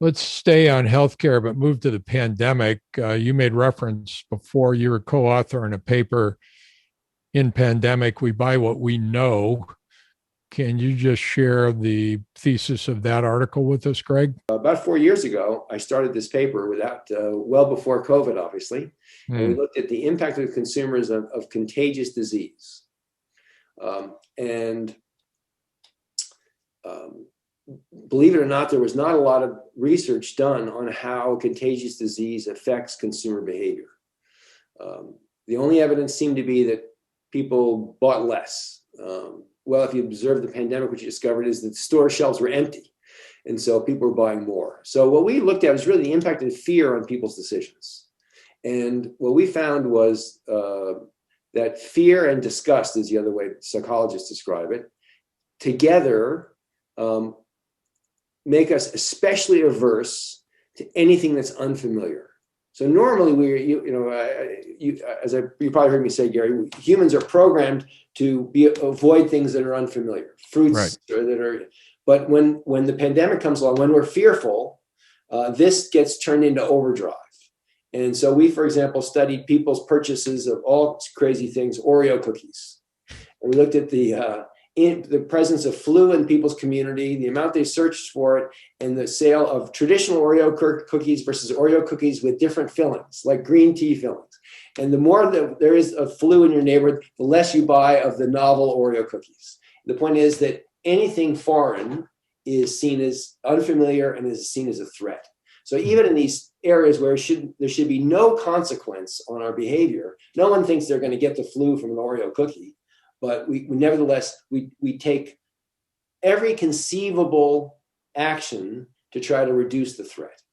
Let's stay on healthcare, but move to the pandemic. You made reference before you were co-author in a paper in Pandemic, We Buy What We Know. Can you just share the thesis of that article with us, Greg? About 4 years ago, I started this paper well before COVID, obviously. And we looked at the impact of consumers of contagious disease. Believe it or not, there was not a lot of research done on how contagious disease affects consumer behavior. The only evidence seemed to be that people bought less. Well, if you observe the pandemic, what you discovered is that store shelves were empty. And so people were buying more. So what we looked at was really the impact of fear on people's decisions. And what we found was that fear and disgust is the other way psychologists describe it, together make us especially averse to anything that's unfamiliar. So normally you probably heard me say, Gary, humans are programmed to avoid things that are unfamiliar, fruits, right. But when the pandemic comes along, when we're fearful, this gets turned into overdrive. And so we, for example, studied people's purchases of all crazy things, Oreo cookies. And we looked at the presence of flu in people's community, the amount they searched for it, and the sale of traditional Oreo cookies versus Oreo cookies with different fillings, like green tea fillings. And the more that there is of flu in your neighborhood, the less you buy of the novel Oreo cookies. The point is that anything foreign is seen as unfamiliar and is seen as a threat. So even in these areas where there should be no consequence on our behavior, no one thinks they're going to get the flu from an Oreo cookie. But we nevertheless take every conceivable action to try to reduce the threat.